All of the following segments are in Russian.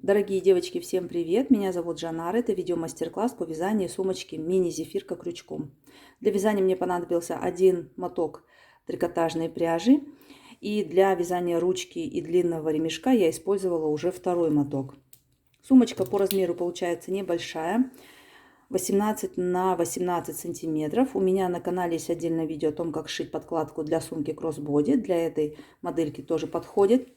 Дорогие девочки, всем привет! Меня зовут Жанара. Это видео-мастер-класс по вязанию сумочки мини-зефирка крючком. Для вязания мне понадобился один моток трикотажной пряжи. И для вязания ручки и длинного ремешка я использовала уже второй моток. Сумочка по размеру получается небольшая, 18 на 18 сантиметров. У меня на канале есть отдельное видео о том, как сшить подкладку для сумки кроссбоди. Для этой модельки тоже подходит.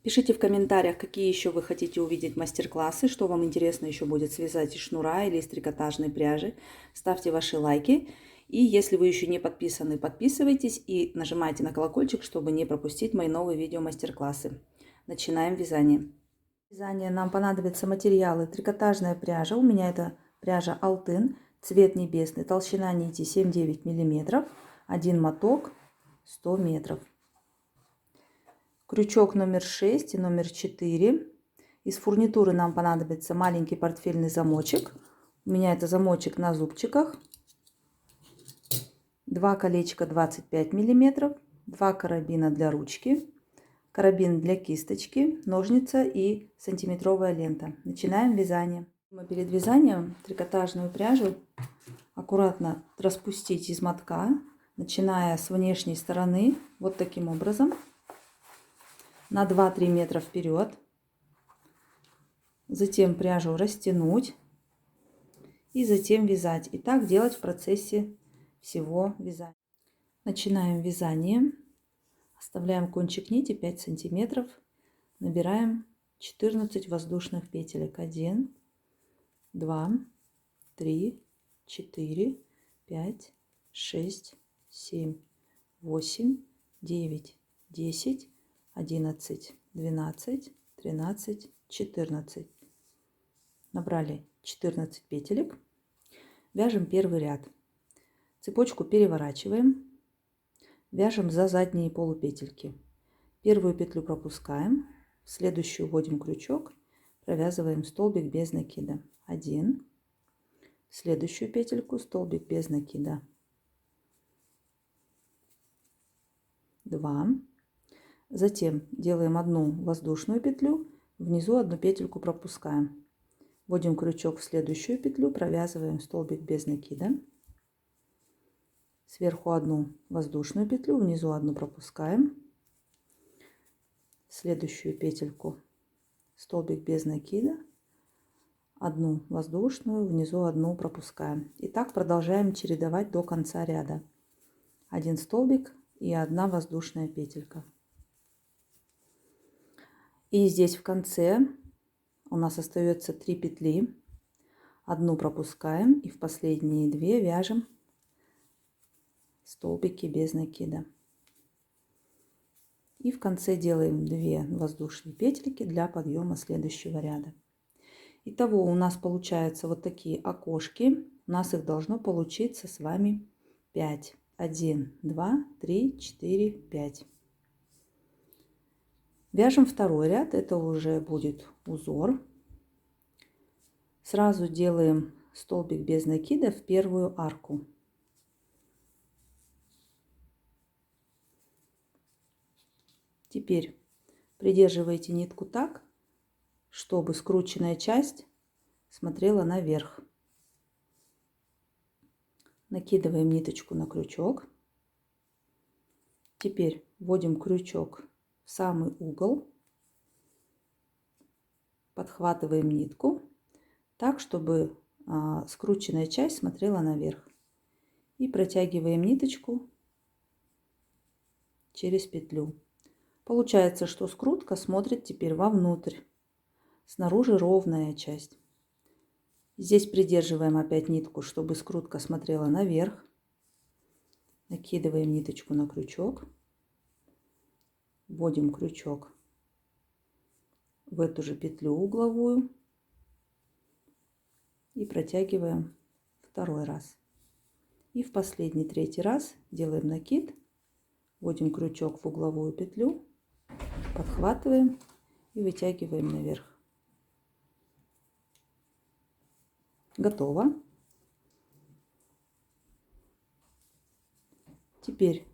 Пишите в комментариях, какие еще вы хотите увидеть мастер-классы, что вам интересно еще будет связать из шнура или из трикотажной пряжи. Ставьте ваши лайки. И если вы еще не подписаны, подписывайтесь и нажимайте на колокольчик, чтобы не пропустить мои новые видео мастер-классы. Начинаем вязание. Для вязания нам понадобятся материалы: трикотажная пряжа. У меня это пряжа Алтын, цвет небесный, толщина нити 7-9 мм, один моток 100 метров. Крючок номер 6 и номер 4. Из фурнитуры нам понадобится маленький портфельный замочек. У меня это замочек на зубчиках. 2 колечка 25 мм, 2 карабина для ручки, карабин для кисточки, ножницы и сантиметровая лента. Начинаем вязание. Перед вязанием трикотажную пряжу аккуратно распустить из мотка, начиная с внешней стороны, вот таким образом, на 2-3 метра вперед. Затем пряжу растянуть и затем вязать. И так делать в процессе всего вязания. Начинаем вязание. Оставляем кончик нити 5 сантиметров. Набираем 14 воздушных петелек. 1, 2, 3, 4, 5, 6, 7, 8, 9, 10, 11, 12, 13, 14. Набрали 14 петелек. Вяжем первый ряд. Цепочку переворачиваем. Вяжем за задние полупетельки. Первую петлю пропускаем. В следующую вводим крючок. Провязываем столбик без накида. 1. В следующую петельку столбик без накида. 2. Затем делаем одну воздушную петлю, внизу одну петельку пропускаем. Вводим крючок в следующую петлю, провязываем столбик без накида. Сверху одну воздушную петлю, внизу одну пропускаем. Следующую петельку столбик без накида, одну воздушную, внизу одну пропускаем. И так продолжаем чередовать до конца ряда. Один столбик и одна воздушная петелька. И здесь в конце у нас остается 3 петли. Одну пропускаем и в последние 2 вяжем столбики без накида. И в конце делаем 2 воздушные петельки для подъема следующего ряда. Итого у нас получаются вот такие окошки. У нас их должно получиться с вами 5. 1, 2, 3, 4, 5. Вяжем второй ряд, это уже будет узор. Сразу делаем столбик без накида в первую арку. Теперь придерживайте нитку так, чтобы скрученная часть смотрела наверх. Накидываем ниточку на крючок. Теперь вводим крючок в самый угол. Подхватываем нитку так, чтобы скрученная часть смотрела наверх. И протягиваем ниточку через петлю. Получается, что скрутка смотрит теперь вовнутрь. Снаружи ровная часть. Здесь придерживаем опять нитку, чтобы скрутка смотрела наверх. Накидываем ниточку на крючок. Вводим крючок в эту же петлю угловую. И протягиваем второй раз. И в последний, третий раз делаем накид. Вводим крючок в угловую петлю. Подхватываем и вытягиваем наверх. Готово. Теперь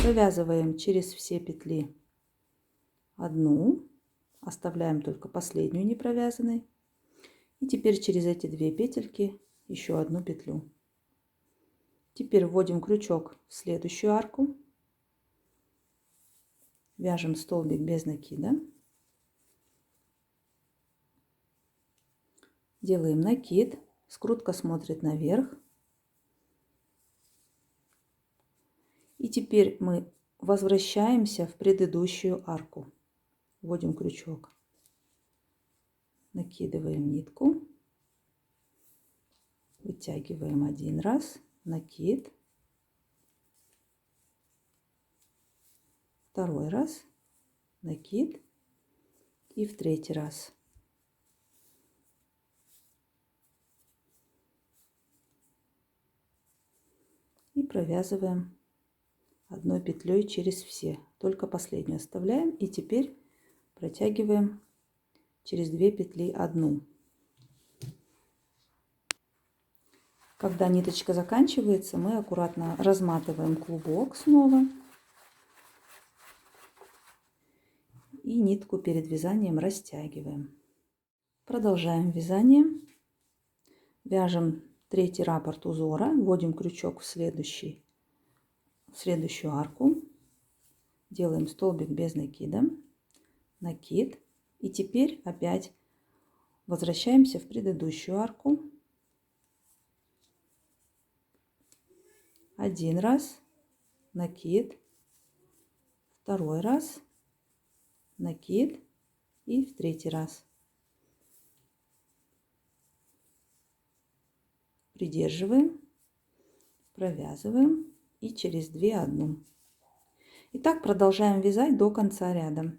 провязываем через все петли одну, оставляем только последнюю не провязанной. И теперь через эти 2 петельки еще одну петлю. Теперь вводим крючок в следующую арку, вяжем столбик без накида, делаем накид, скрутка смотрит наверх. И теперь мы возвращаемся в предыдущую арку, вводим крючок, накидываем нитку, вытягиваем один раз, накид, второй раз, накид и в третий раз. И провязываем одной петлей через все, только последнюю оставляем. И теперь протягиваем через 2 петли одну. Когда ниточка заканчивается, мы аккуратно разматываем клубок снова и нитку перед вязанием растягиваем. Продолжаем вязание. Вяжем третий раппорт узора, вводим крючок в следующую арку, делаем столбик без накида, накид, и теперь опять возвращаемся в предыдущую арку. Один раз, накид, второй раз, накид и в третий раз. Придерживаем, провязываем и через 2 одну. И так продолжаем вязать до конца ряда.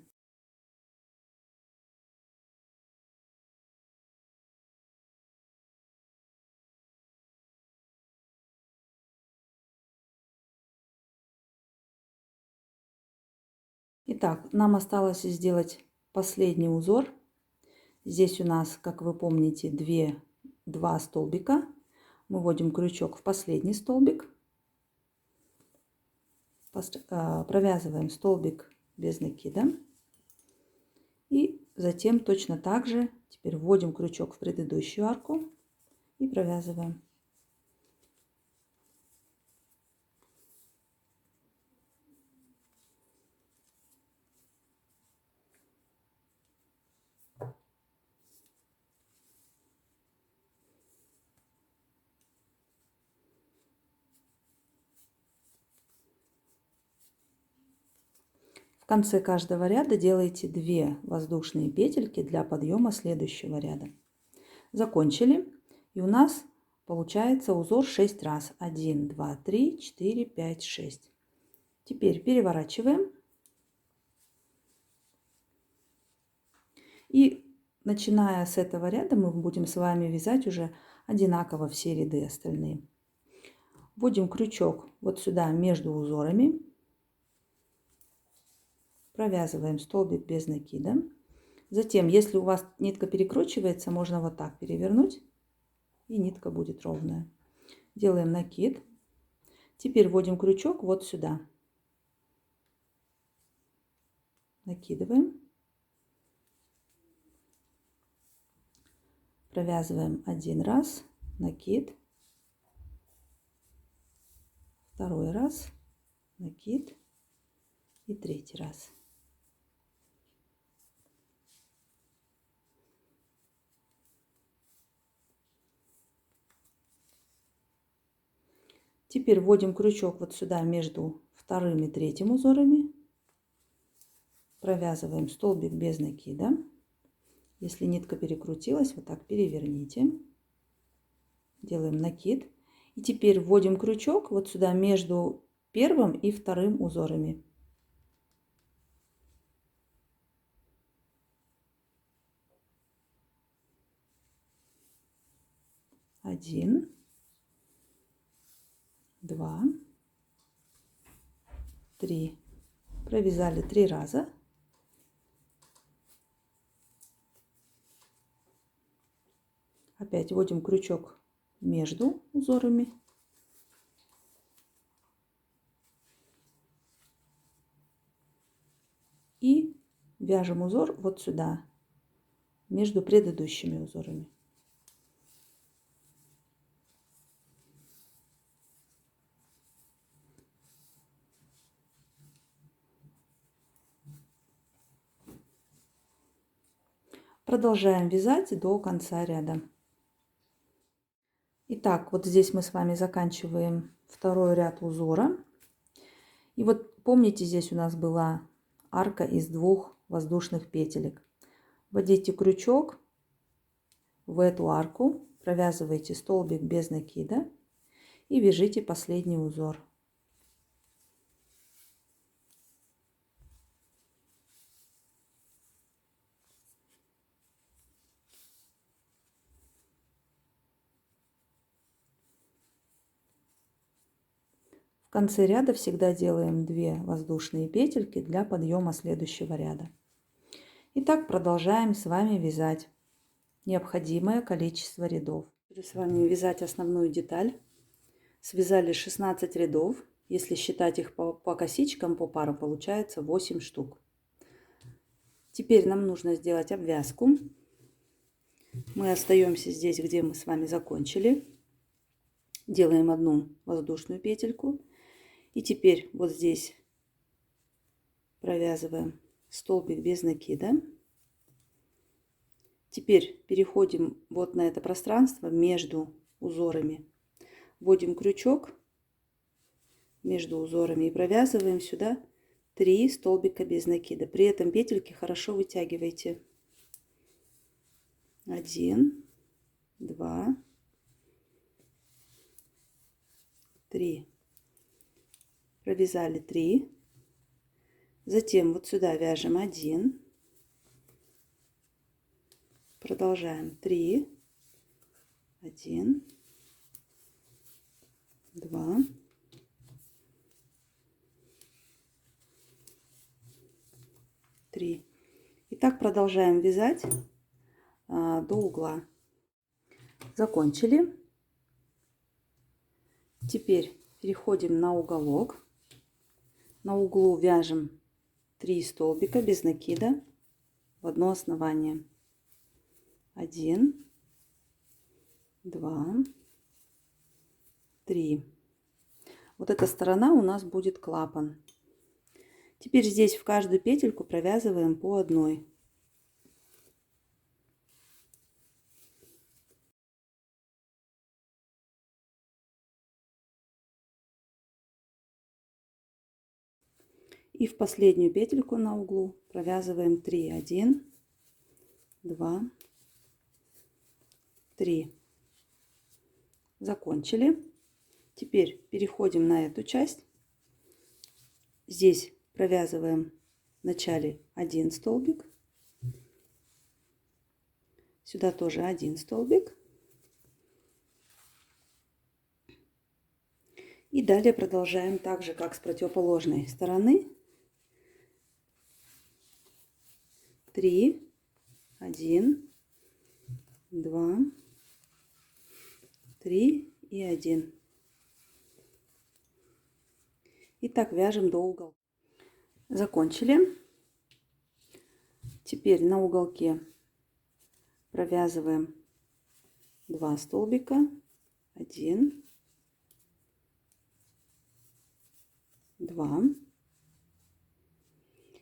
Итак, нам осталось сделать последний узор. Здесь у нас, как вы помните, 2 столбика. Мы вводим крючок в последний столбик, провязываем столбик без накида и затем точно так же теперь вводим крючок в предыдущую арку и провязываем. В конце каждого ряда делаете 2 воздушные петельки для подъема следующего ряда. Закончили. И у нас получается узор 6 раз. 1, 2, 3, 4, 5, 6. Теперь переворачиваем. И начиная с этого ряда мы будем с вами вязать уже одинаково все ряды остальные. Вводим крючок вот сюда между узорами. Провязываем столбик без накида. Затем, если у вас нитка перекручивается, можно вот так перевернуть, и нитка будет ровная. Делаем накид. Теперь вводим крючок вот сюда. Накидываем. Провязываем один раз, накид. Второй раз, накид. И третий раз. Теперь вводим крючок вот сюда между вторым и третьим узорами. Провязываем столбик без накида. Если нитка перекрутилась, вот так переверните. Делаем накид. И теперь вводим крючок вот сюда между первым и вторым узорами. Один, 2, 3. Провязали 3 раза. Опять вводим крючок между узорами. И вяжем узор вот сюда, между предыдущими узорами. Продолжаем вязать до конца ряда. Итак, вот здесь мы с вами заканчиваем второй ряд узора. И вот помните, здесь у нас была арка из 2 воздушных петелек. Вводите крючок в эту арку, провязывайте столбик без накида и вяжите последний узор. В конце ряда всегда делаем 2 воздушные петельки для подъема следующего ряда. Итак, продолжаем с вами вязать необходимое количество рядов. Буду с вами вязать основную деталь. Связали 16 рядов. Если считать их по косичкам, по пару, получается 8 штук. Теперь нам нужно сделать обвязку. Мы остаемся здесь, где мы с вами закончили. Делаем 1 воздушную петельку. И теперь вот здесь провязываем столбик без накида. Теперь переходим вот на это пространство между узорами. Вводим крючок между узорами и провязываем сюда 3 столбика без накида. При этом петельки хорошо вытягивайте. 1, 2, 3. Провязали 3. Затем вот сюда вяжем 1. Продолжаем 3. 1, 2, 3. И так продолжаем вязать до угла. Закончили. Теперь переходим на уголок. На углу вяжем 3 столбика без накида в одно основание. 1, 2, 3. Вот эта сторона у нас будет клапан. Теперь здесь в каждую петельку провязываем по одной. И в последнюю петельку на углу провязываем 3. 1, 2, 3. Закончили. Теперь переходим на эту часть. Здесь провязываем в начале 1 столбик. Сюда тоже 1 столбик. И далее продолжаем так же, как с противоположной стороны. 3, 1, 2, 3 и 1. И так вяжем до уголка. Закончили. Теперь на уголке провязываем 2 столбика. 1, 2.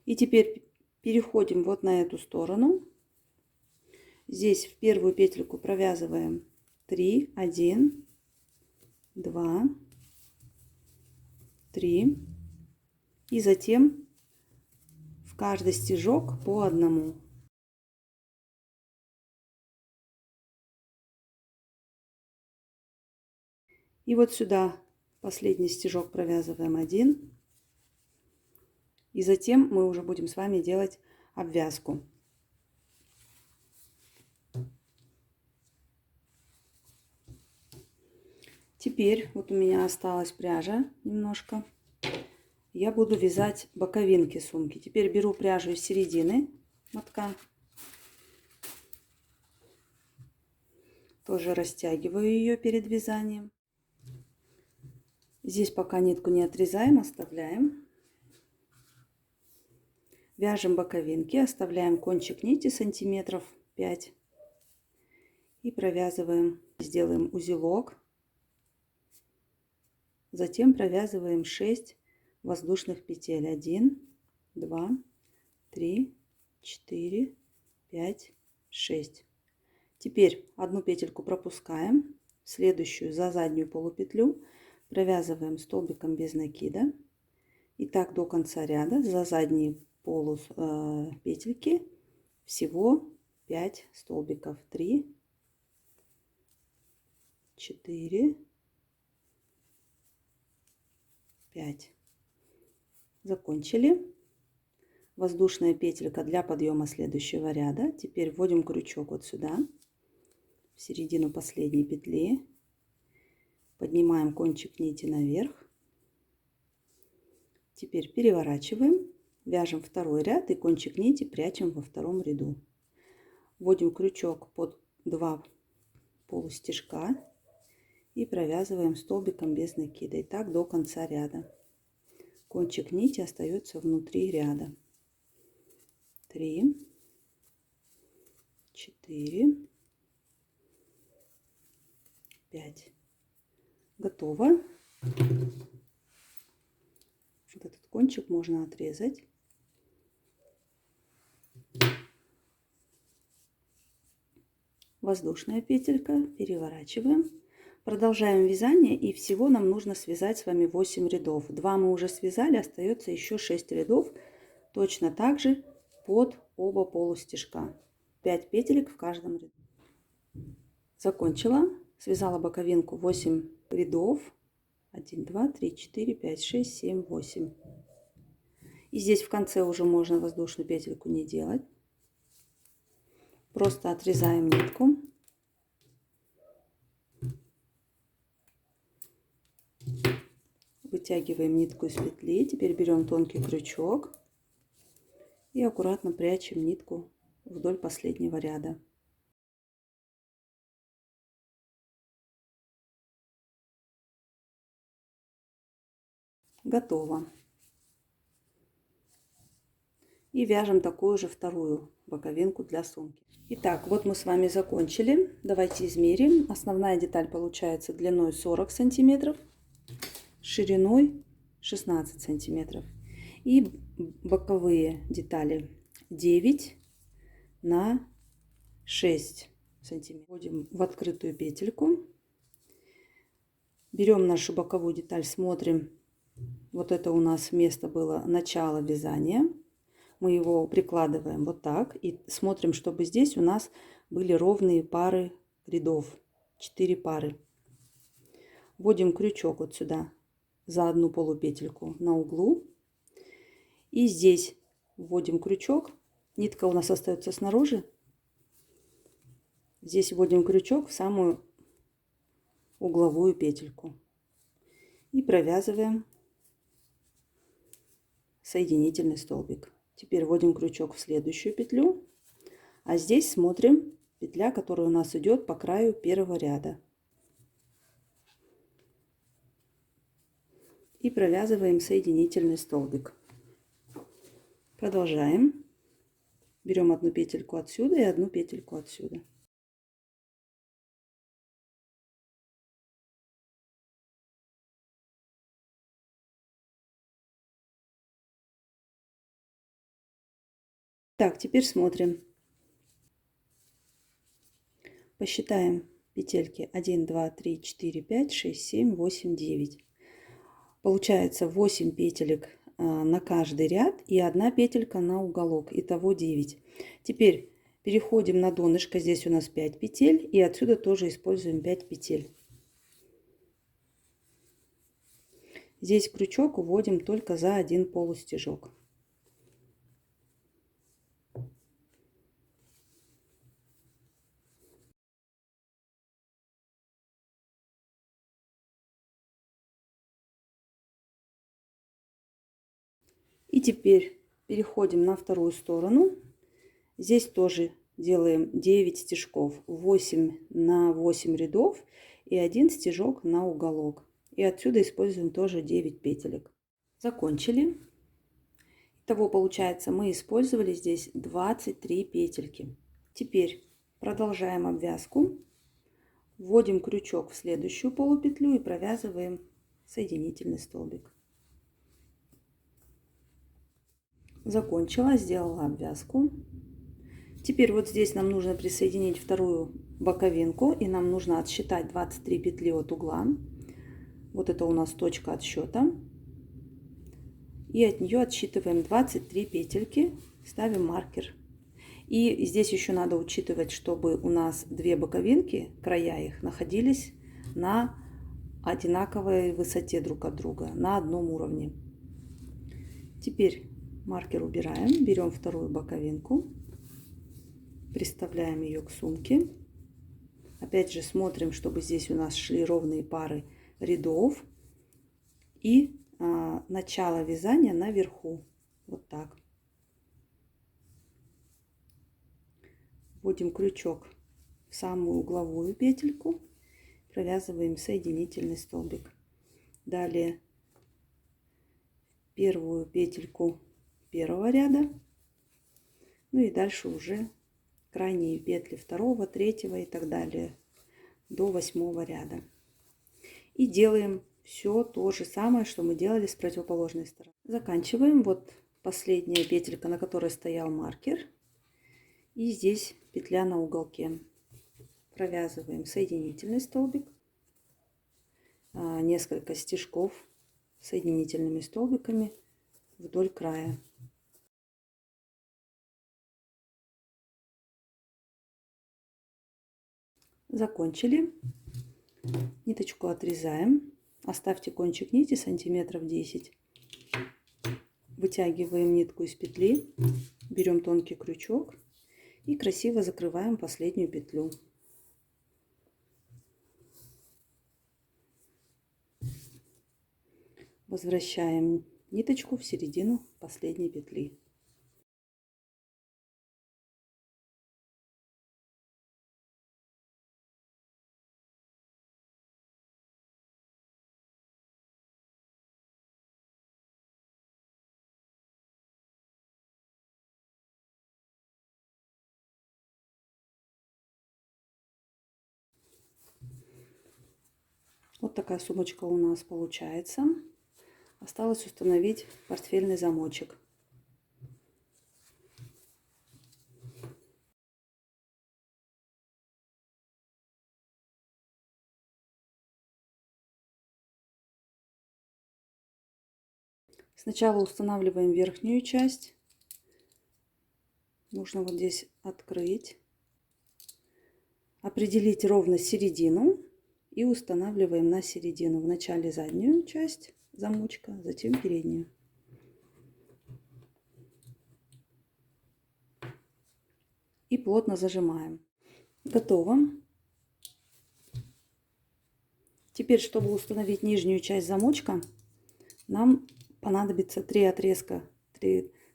И теперь переходим вот на эту сторону. Здесь в первую петельку провязываем 3, 1, 2, 3. И затем в каждый стежок по одному. И вот сюда последний стежок провязываем 1. И затем мы уже будем с вами делать обвязку. Теперь вот у меня осталась пряжа немножко. Я буду вязать боковинки сумки. Теперь беру пряжу из середины мотка. Тоже растягиваю ее перед вязанием. Здесь пока нитку не отрезаем, оставляем. Вяжем боковинки, оставляем кончик нити сантиметров 5 и провязываем. Сделаем узелок, затем провязываем 6 воздушных петель. 1, 2, 3, 4, 5, 6. Теперь одну петельку пропускаем, следующую за заднюю полупетлю провязываем столбиком без накида. И так до конца ряда. За задние петельки всего 5 столбиков. 3, 4, 5. Закончили. Воздушная петелька для подъема следующего ряда. Теперь вводим крючок вот сюда, в середину последней петли. Поднимаем кончик нити наверх. Теперь переворачиваем, вяжем второй ряд и кончик нити прячем во втором ряду. Вводим крючок под 2 полустежка и провязываем столбиком без накида. И так до конца ряда. Кончик нити остается внутри ряда. 3, 4, 5. Готово. Вот этот кончик можно отрезать. Воздушная петелька, переворачиваем. Продолжаем вязание, и всего нам нужно связать с вами 8 рядов. 2 мы уже связали, остается еще 6 рядов. Точно так же под оба полустежка. 5 петелек в каждом ряду. Закончила. Связала боковинку 8 рядов. 1, 2, 3, 4, 5, 6, 7, 8. И здесь в конце уже можно воздушную петельку не делать. Просто отрезаем нитку. Вытягиваем нитку из петли. Теперь берем тонкий крючок и аккуратно прячем нитку вдоль последнего ряда. Готово. И вяжем такую же вторую боковинку для сумки. Итак, вот мы с вами закончили. Давайте измерим. Основная деталь получается длиной 40 сантиметров, шириной 16 сантиметров. И боковые детали 9 на 6 сантиметров. Вводим в открытую петельку. Берем нашу боковую деталь, смотрим. Вот это у нас место было начало вязания. Мы его прикладываем вот так и смотрим, чтобы здесь у нас были ровные пары рядов. 4 пары. Вводим крючок вот сюда за одну полупетельку на углу. И здесь вводим крючок. Нитка у нас остается снаружи. Здесь вводим крючок в самую угловую петельку. И провязываем соединительный столбик. Теперь вводим крючок в следующую петлю. А здесь смотрим петля, которая у нас идет по краю первого ряда. И провязываем соединительный столбик. Продолжаем. Берем одну петельку отсюда и одну петельку отсюда. Так, теперь смотрим. Посчитаем петельки 1, 2, 3, 4, 5, 6, 7, 8, 9. Получается 8 петелек на каждый ряд и 1 петелька на уголок. Итого 9. Теперь переходим на донышко. Здесь у нас 5 петель. И отсюда тоже используем 5 петель. Здесь крючок уводим только за один полустежок. И теперь переходим на вторую сторону. Здесь тоже делаем 9 стежков, 8 на 8 рядов и 1 стежок на уголок. И отсюда используем тоже 9 петелек. Закончили. Итого получается, мы использовали здесь 23 петельки. Теперь продолжаем обвязку. Вводим крючок в следующую полупетлю и провязываем соединительный столбик. Закончила, сделала обвязку. Теперь вот здесь нам нужно присоединить вторую боковинку, и нам нужно отсчитать 23 петли от угла. Вот это у нас точка отсчета. И от нее отсчитываем 23 петельки, ставим маркер. И здесь еще надо учитывать, чтобы у нас две боковинки, края их, находились на одинаковой высоте друг от друга, на одном уровне. Теперь маркер убираем, берем вторую боковинку, приставляем ее к сумке. Опять же смотрим, чтобы здесь у нас шли ровные пары рядов. И начало вязания наверху. Вот так. Вводим крючок в самую угловую петельку, провязываем соединительный столбик. Далее первую петельку первого ряда, ну и дальше уже крайние петли второго, третьего и так далее до 8 ряда. И делаем все то же самое, что мы делали с противоположной стороны. Заканчиваем. Вот последняя петелька, на которой стоял маркер. И здесь петля на уголке. Провязываем соединительный столбик. Несколько стежков соединительными столбиками вдоль края. Закончили. Ниточку отрезаем. Оставьте кончик нити сантиметров 10. Вытягиваем нитку из петли. Берем тонкий крючок. И красиво закрываем последнюю петлю. Возвращаем ниточку в середину последней петли. Вот такая сумочка у нас получается. Осталось установить портфельный замочек. Сначала устанавливаем верхнюю часть. Нужно вот здесь открыть, определить ровно середину и устанавливаем на середину. Вначале заднюю часть замочка, затем переднюю. И плотно зажимаем. Готово. Теперь, чтобы установить нижнюю часть замочка, нам понадобится 3 отрезка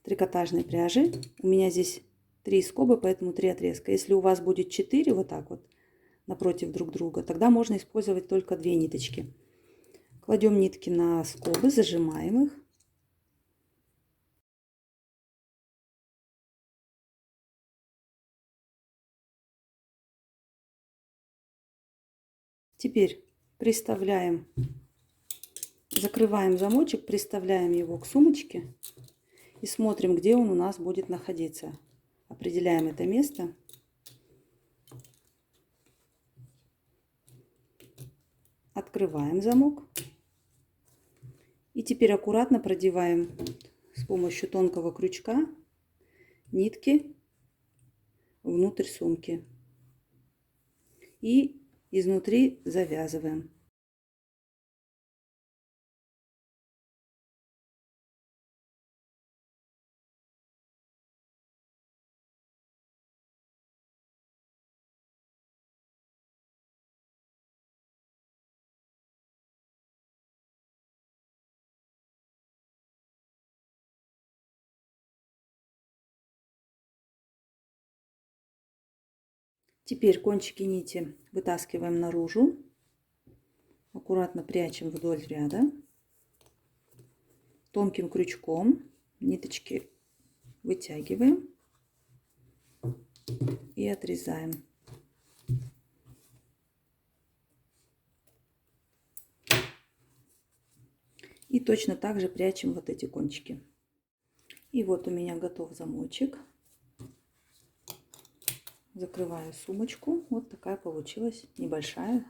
трикотажной пряжи. У меня здесь 3 скобы, поэтому 3 отрезка. Если у вас будет 4 вот так вот напротив друг друга, тогда можно использовать только 2 ниточки. Кладем нитки на скобы, зажимаем их. Теперь приставляем, закрываем замочек, приставляем его к сумочке и смотрим, где он у нас будет находиться. Определяем это место. Открываем замок. И теперь аккуратно продеваем с помощью тонкого крючка нитки внутрь сумки. И изнутри завязываем. Теперь кончики нити вытаскиваем наружу, аккуратно прячем вдоль ряда, тонким крючком ниточки вытягиваем и отрезаем. И точно так же прячем вот эти кончики. И вот у меня готов замочек. Закрываю сумочку. Вот такая получилась небольшая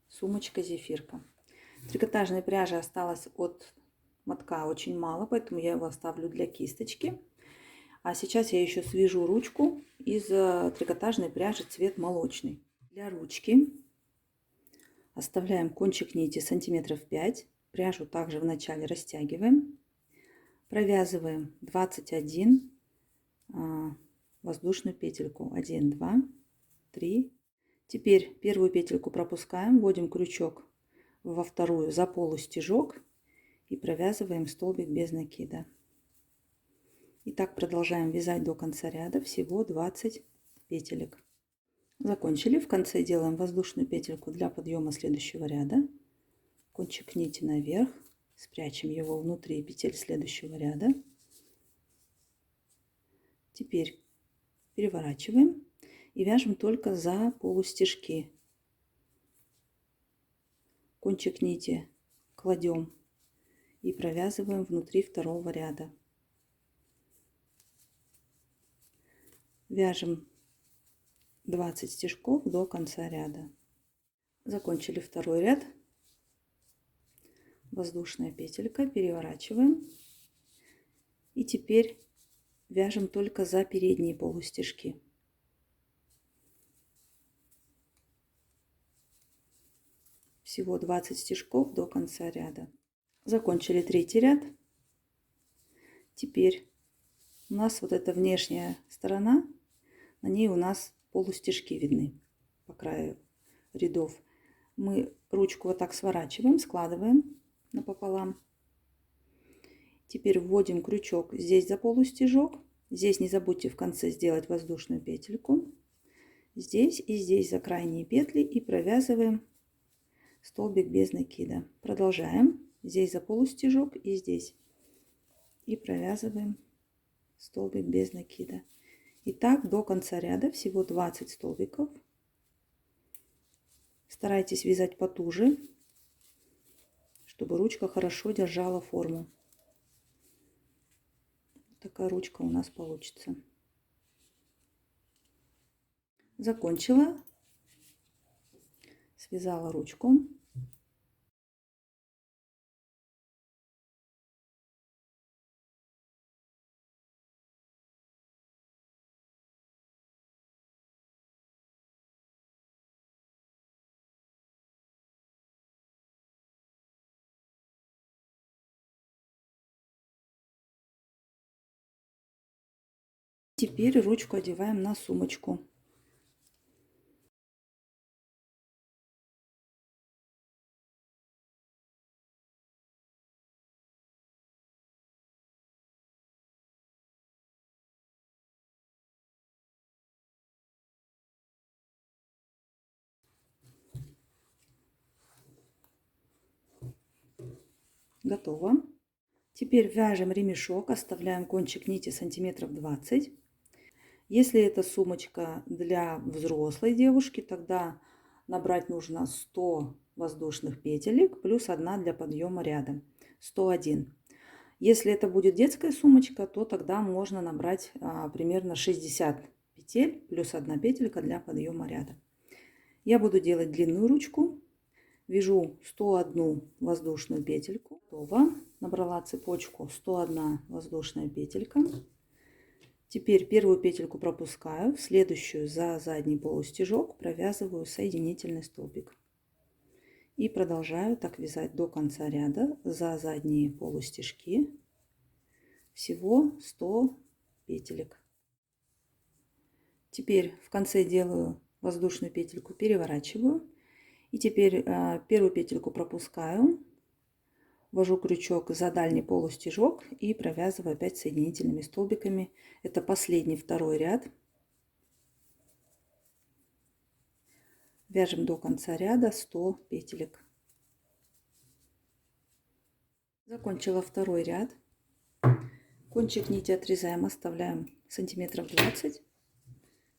сумочка-зефирка. Трикотажной пряжи осталось от мотка очень мало, поэтому я его оставлю для кисточки. А сейчас я еще свяжу ручку из трикотажной пряжи цвет молочный. Для ручки оставляем кончик нити сантиметров 5. Пряжу также вначале растягиваем. Провязываем 21 воздушную петельку. 1, 2, 3. Теперь первую петельку пропускаем, вводим крючок во вторую за полустежок и провязываем столбик без накида. И так продолжаем вязать до конца ряда, всего 20 петелек. Закончили. В конце делаем воздушную петельку для подъема следующего ряда. Кончик нити наверх, спрячем его внутри петель следующего ряда. Теперь переворачиваем и вяжем только за полустежки. Кончик нити кладем и провязываем внутри второго ряда. Вяжем 20 стежков до конца ряда. Закончили второй ряд. Воздушная петелька, переворачиваем. И теперь вяжем только за передние полустежки. Всего 20 стежков до конца ряда. Закончили третий ряд. Теперь у нас вот эта внешняя сторона, на ней у нас полустежки видны по краю рядов. Мы ручку вот так сворачиваем, складываем напополам. Теперь вводим крючок здесь за полустежок. Здесь не забудьте в конце сделать воздушную петельку. Здесь и здесь за крайние петли и провязываем столбик без накида. Продолжаем. Здесь за полустежок и здесь. И провязываем столбик без накида. И так до конца ряда, всего 20 столбиков. Старайтесь вязать потуже, чтобы ручка хорошо держала форму. Такая ручка у нас получится. Закончила. Связала ручку. Теперь ручку одеваем на сумочку. Готово. Теперь вяжем ремешок, оставляем кончик нити сантиметров 20. Если это сумочка для взрослой девушки, тогда набрать нужно 100 воздушных петелек плюс 1 для подъема ряда. 101. Если это будет детская сумочка, то тогда можно набрать примерно 60 петель плюс 1 петелька для подъема ряда. Я буду делать длинную ручку. Вяжу 101 воздушную петельку. Готово. Набрала цепочку 101 воздушная петелька. Теперь первую петельку пропускаю, в следующую за задний полустежок провязываю соединительный столбик. И продолжаю так вязать до конца ряда за задние полустежки. Всего 100 петелек. Теперь в конце делаю воздушную петельку, переворачиваю. И теперь первую петельку пропускаю, ввожу крючок за дальний полустежок и провязываю опять соединительными столбиками. Это последний второй ряд. Вяжем до конца ряда 100 петелек. Закончила второй ряд. Кончик нити отрезаем, оставляем сантиметров 20.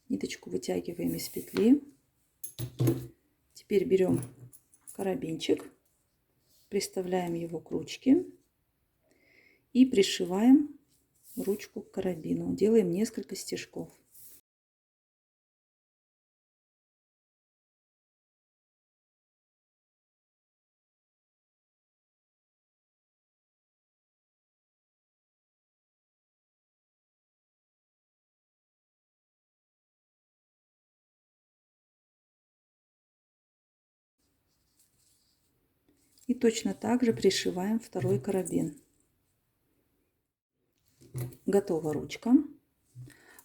Ниточку вытягиваем из петли. Теперь берем карабинчик, приставляем его к ручке и пришиваем ручку к карабину. Делаем несколько стежков. И точно так же пришиваем второй карабин. Готова ручка.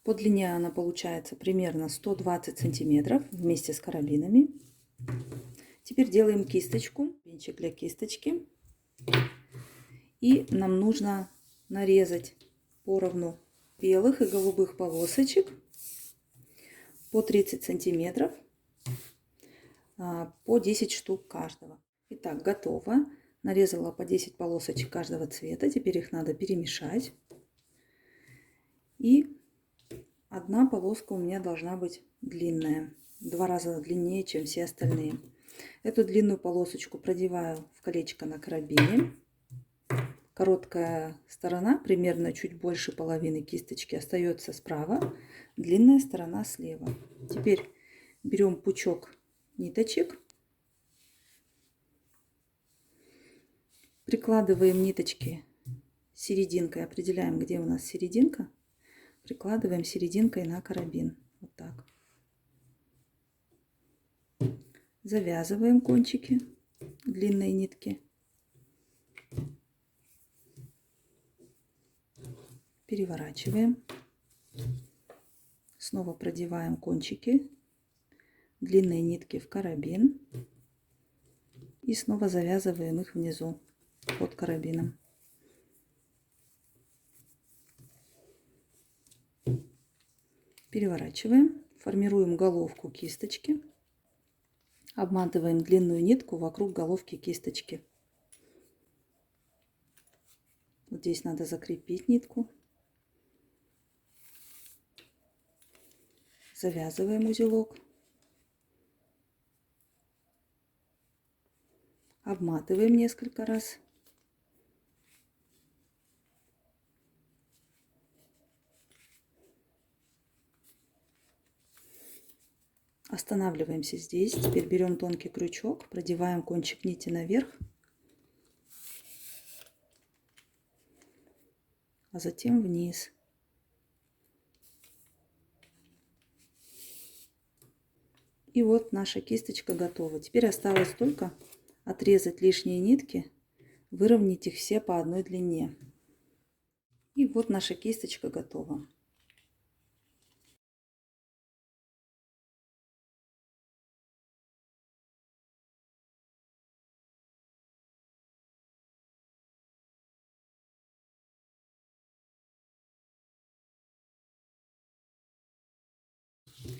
По длине она получается примерно 120 сантиметров вместе с карабинами. Теперь делаем кисточку, венчик для кисточки. И нам нужно нарезать поровну белых и голубых полосочек по 30 сантиметров, по 10 штук каждого. Итак, готово. Нарезала по 10 полосочек каждого цвета. Теперь их надо перемешать. И одна полоска у меня должна быть длинная. В 2 раза длиннее, чем все остальные. Эту длинную полосочку продеваю в колечко на карабине. Короткая сторона, примерно чуть больше половины кисточки, остается справа. Длинная сторона слева. Теперь берем пучок ниточек. Прикладываем ниточки серединкой, определяем, где у нас серединка. Прикладываем серединкой на карабин. Вот так. Завязываем кончики длинной нитки. Переворачиваем. Снова продеваем кончики длинной нитки в карабин. И снова завязываем их внизу под карабином. Переворачиваем, формируем головку кисточки, обматываем длинную нитку вокруг головки кисточки. Вот здесь надо закрепить нитку. Завязываем узелок, обматываем несколько раз. Останавливаемся здесь. Теперь берем тонкий крючок, продеваем кончик нити наверх, а затем вниз. И вот наша кисточка готова. Теперь осталось только отрезать лишние нитки, выровнять их все по одной длине. И вот наша кисточка готова.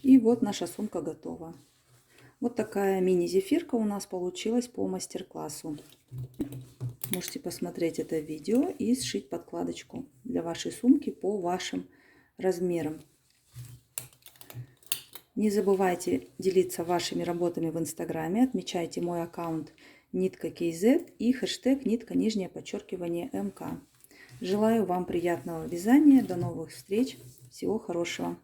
И вот наша сумка готова. Вот такая мини-зефирка у нас получилась по мастер-классу. Можете посмотреть это видео и сшить подкладочку для вашей сумки по вашим размерам. Не забывайте делиться вашими работами в инстаграме. Отмечайте мой аккаунт nitка.kz и хэштег nitка_МК. Желаю вам приятного вязания. До новых встреч. Всего хорошего.